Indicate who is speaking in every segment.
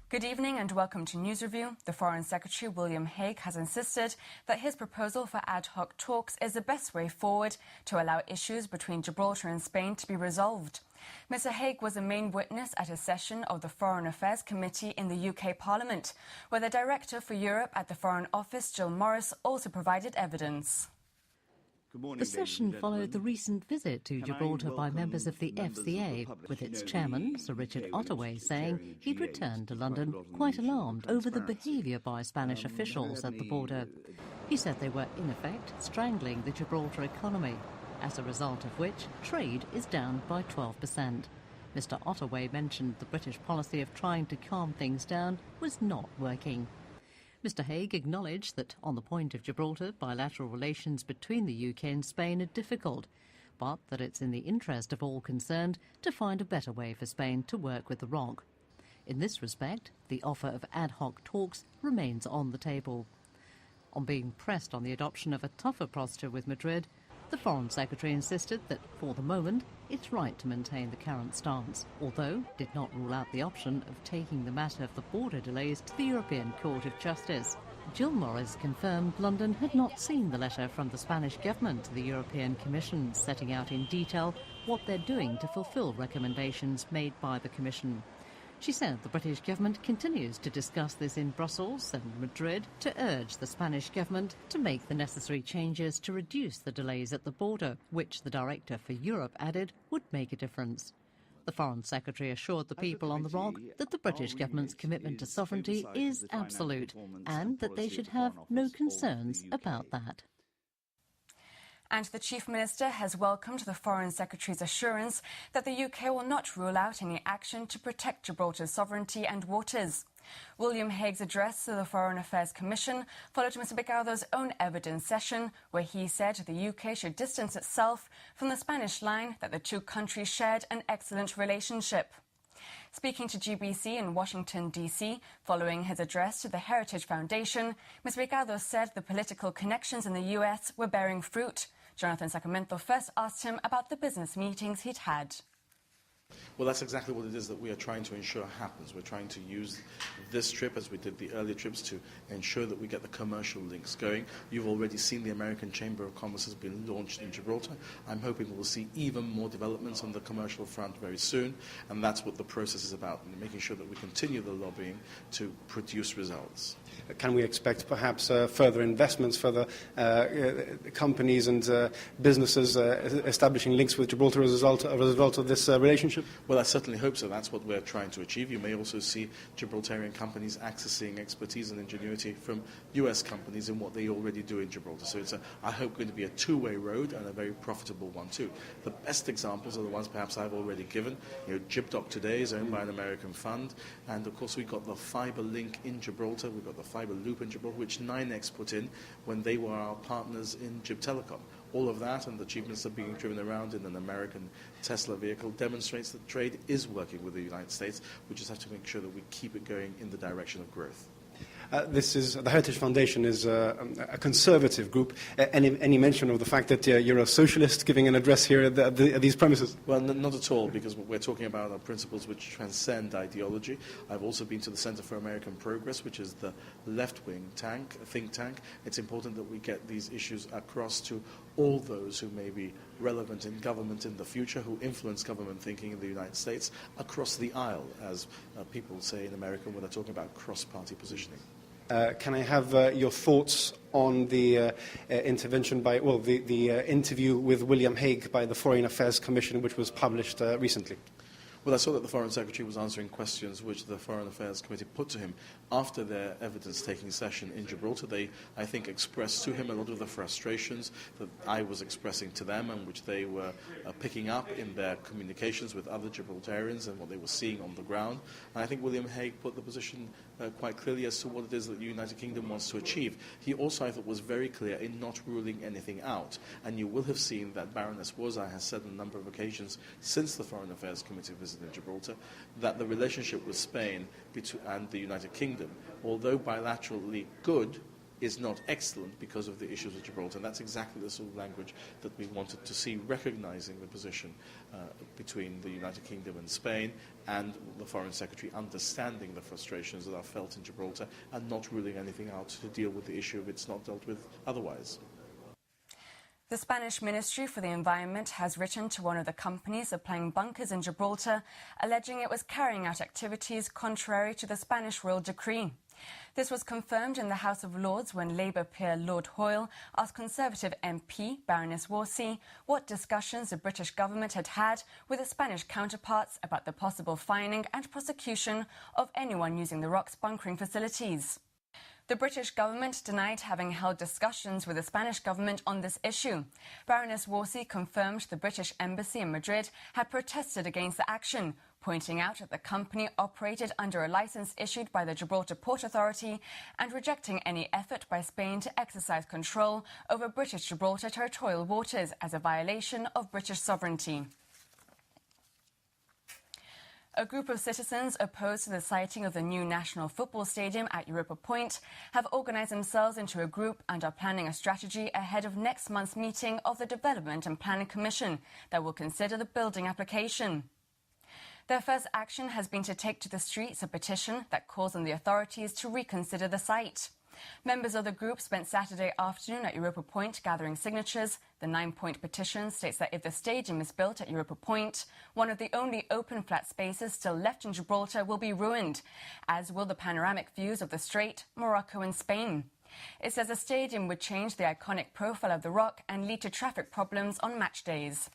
Speaker 1: Good evening and welcome to News Review. The Foreign Secretary, William Hague, has insisted that his proposal for ad hoc talks is the best way forward to allow issues between Gibraltar and Spain to be resolved. Mr Hague was a main witness at a session of the Foreign Affairs Committee in the UK Parliament, where the Director for Europe at the Foreign Office, Jill Morris, also provided evidence.
Speaker 2: The session followed the recent visit to Gibraltar by members of the FCA, with its chairman, Sir Richard Ottaway, saying he'd returned to London quite alarmed over the behaviour by Spanish officials at the border. He said they were, in effect, strangling the Gibraltar economy, as a result of which trade is down by 12%. Mr Ottaway mentioned the British policy of trying to calm things down was not working. Mr Hague acknowledged that, on the point of Gibraltar, bilateral relations between the UK and Spain are difficult, but that it's in the interest of all concerned to find a better way for Spain to work with the ROC. In this respect, the offer of ad hoc talks remains on the table. On being pressed on the adoption of a tougher posture with Madrid, the Foreign Secretary insisted that, for the moment, it's right to maintain the current stance, although did not rule out the option of taking the matter of the border delays to the European Court of Justice. Jill Morris confirmed London had not seen the letter from the Spanish government to the European Commission, setting out in detail what they're doing to fulfil recommendations made by the Commission. She said the British government continues to discuss this in Brussels and Madrid to urge the Spanish government to make the necessary changes to reduce the delays at the border, which the Director for Europe added would make a difference. The Foreign Secretary assured the people on the ROC that the British government's commitment to sovereignty is absolute and that they should have no concerns about that.
Speaker 1: And the Chief Minister has welcomed the Foreign Secretary's assurance that the UK will not rule out any action to protect Gibraltar's sovereignty and waters. William Hague's address to the Foreign Affairs Commission followed Mr Picardo's own evidence session, where he said the UK should distance itself from the Spanish line that the two countries shared an excellent relationship. Speaking to GBC in Washington, D.C., following his address to the Heritage Foundation, Mr Picardo said the political connections in the US were bearing fruit. Jonathan Sacramento first asked him about the business meetings he'd had.
Speaker 3: Well, that's exactly what it is that we are trying to ensure happens. We're trying to use this trip, as we did the earlier trips, to ensure that we get the commercial links going. You've already seen the American Chamber of Commerce has been launched in Gibraltar. I'm hoping we'll see even more developments on the commercial front very soon, and that's what the process is about, making sure that we continue the lobbying to produce results.
Speaker 4: Can we expect perhaps further investments, further companies and businesses establishing links with Gibraltar as a result of this relationship?
Speaker 3: Well, I certainly hope so. That's what we're trying to achieve. You may also see Gibraltarian companies accessing expertise and ingenuity from US companies in what they already do in Gibraltar. So it's, I hope, going to be a two-way road and a very profitable one too. The best examples are the ones perhaps I've already given. GibDoc today is owned by an American fund, and of course we've got the fibre link in Gibraltar, we've got the fibre loop in Gibraltar, which NYNEX put in when they were our partners in Gib Telecom. All of that and the Chief Minister being driven around in an American Tesla vehicle demonstrates that trade is working with the United States. We just have to make sure that we keep it going in the direction of growth.
Speaker 4: The Heritage Foundation is a conservative group. Any mention of the fact that you're a socialist giving an address here at these premises?
Speaker 3: Well, not at all, because we're talking about our principles which transcend ideology. I've also been to the Center for American Progress, which is the left-wing think tank. It's important that we get these issues across to all those who may be relevant in government in the future, who influence government thinking in the United States, across the aisle, as people say in America when they're talking about cross-party positioning.
Speaker 4: Can I have your thoughts on the intervention by, well, the interview with William Hague by the Foreign Affairs Commission, which was published recently?
Speaker 3: Well, I saw that the Foreign Secretary was answering questions which the Foreign Affairs Committee put to him after their evidence-taking session in Gibraltar. They, I think, expressed to him a lot of the frustrations that I was expressing to them and which they were picking up in their communications with other Gibraltarians and what they were seeing on the ground. And I think William Hague put the position quite clearly as to what it is that the United Kingdom wants to achieve. He also, I thought, was very clear in not ruling anything out. And you will have seen that Baroness Wozai has said on a number of occasions since the Foreign Affairs Committee visit in Gibraltar that the relationship with Spain and the United Kingdom, although bilaterally good, is not excellent because of the issues with Gibraltar. And that's exactly the sort of language that we wanted to see, recognising the position between the United Kingdom and Spain, and the Foreign Secretary understanding the frustrations that are felt in Gibraltar and not ruling anything out to deal with the issue if it's not dealt with otherwise.
Speaker 1: The Spanish Ministry for the Environment has written to one of the companies supplying bunkers in Gibraltar, alleging it was carrying out activities contrary to the Spanish royal decree. This was confirmed in the House of Lords when Labour peer Lord Hoyle asked Conservative MP Baroness Worsey what discussions the British government had had with its Spanish counterparts about the possible fining and prosecution of anyone using the ROC's bunkering facilities. The British government denied having held discussions with the Spanish government on this issue. Baroness Worsey confirmed the British embassy in Madrid had protested against the action, pointing out that the company operated under a licence issued by the Gibraltar Port Authority and rejecting any effort by Spain to exercise control over British Gibraltar territorial waters as a violation of British sovereignty. A group of citizens opposed to the siting of the new national football stadium at Europa Point have organised themselves into a group and are planning a strategy ahead of next month's meeting of the Development and Planning Commission that will consider the building application. Their first action has been to take to the streets a petition that calls on the authorities to reconsider the site. Members of the group spent Saturday afternoon at Europa Point gathering signatures. The 9-point petition states that if the stadium is built at Europa Point, one of the only open flat spaces still left in Gibraltar will be ruined, as will the panoramic views of the Strait, Morocco and Spain. It says the stadium would change the iconic profile of the rock and lead to traffic problems on match days.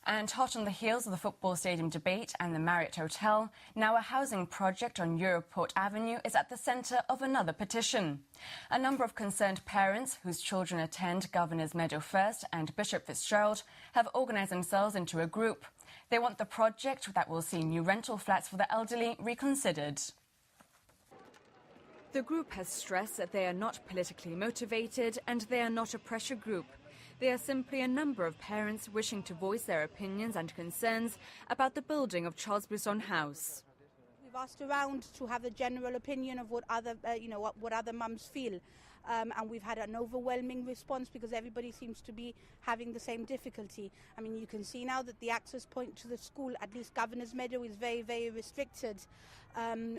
Speaker 1: And hot on the heels of the football stadium debate and the Marriott Hotel, now a housing project on Europort Avenue is at the centre of another petition. A number of concerned parents whose children attend Governor's Meadow First and Bishop Fitzgerald have organised themselves into a group. They want the project that will see new rental flats for the elderly reconsidered. The group has stressed that they are not politically motivated and they are not a pressure group. They are simply a number of parents wishing to voice their opinions and concerns about the building of Charles Brisson House.
Speaker 5: We've asked around to have a general opinion of what other, what other mums feel. And we've had an overwhelming response because everybody seems to be having the same difficulty. I mean, you can see now that the access point to the school, at least Governor's Meadow, is very, very restricted.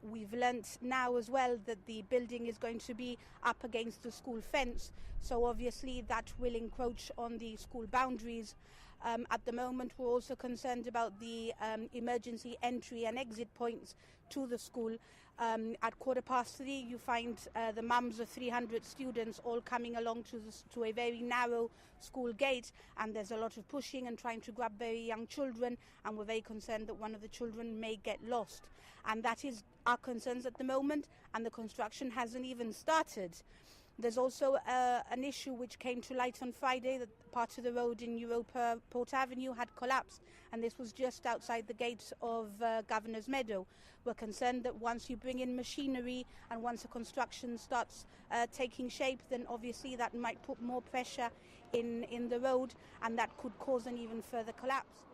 Speaker 5: We've learnt now as well that the building is going to be up against the school fence, so obviously that will encroach on the school boundaries. At the moment, we're also concerned about the emergency entry and exit points to the school. At 3:15, you find the mums of 300 students all coming along to a very narrow school gate, and there's a lot of pushing and trying to grab very young children, and we're very concerned that one of the children may get lost. And that is our concerns at the moment, and the construction hasn't even started. There's also an issue which came to light on Friday, that part of the road in Europa Port Avenue had collapsed, and this was just outside the gates of Governor's Meadow. We're concerned that once you bring in machinery and once the construction starts taking shape, then obviously that might put more pressure in the road, and that could cause an even further collapse.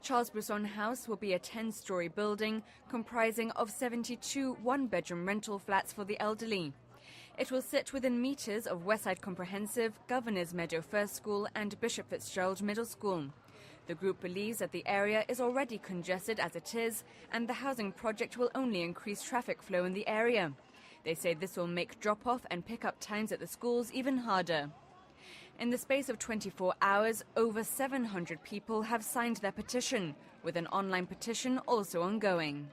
Speaker 1: Charles Brisson House will be a 10-storey building comprising of 72 one-bedroom rental flats for the elderly. It will sit within metres of Westside Comprehensive, Governor's Meadow First School and Bishop Fitzgerald Middle School. The group believes that the area is already congested as it is, and the housing project will only increase traffic flow in the area. They say this will make drop-off and pick-up times at the schools even harder. In the space of 24 hours, over 700 people have signed their petition, with an online petition also ongoing.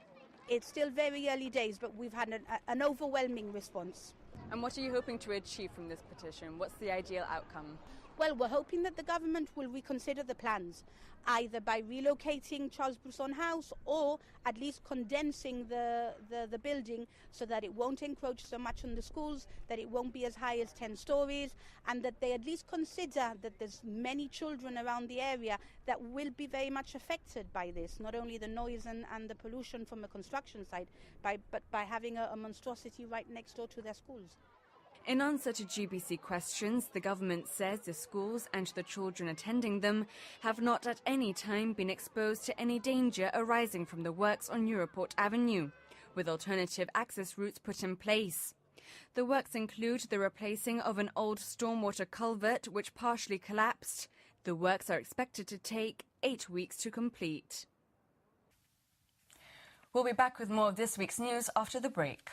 Speaker 5: It's still very early days, but we've had an overwhelming response.
Speaker 1: And what are you hoping to achieve from this petition? What's the ideal outcome?
Speaker 5: Well, we're hoping that the government will reconsider the plans, either by relocating Charles Brisson House or at least condensing the building so that it won't encroach so much on the schools, that it won't be as high as 10 stories, and that they at least consider that there's many children around the area that will be very much affected by this, not only the noise and the pollution from a construction site, but by having a monstrosity right next door to their schools.
Speaker 1: In answer to GBC questions, the government says the schools and the children attending them have not at any time been exposed to any danger arising from the works on Europort Avenue, with alternative access routes put in place. The works include the replacing of an old stormwater culvert which partially collapsed. The works are expected to take 8 weeks to complete. We'll be back with more of this week's news after the break.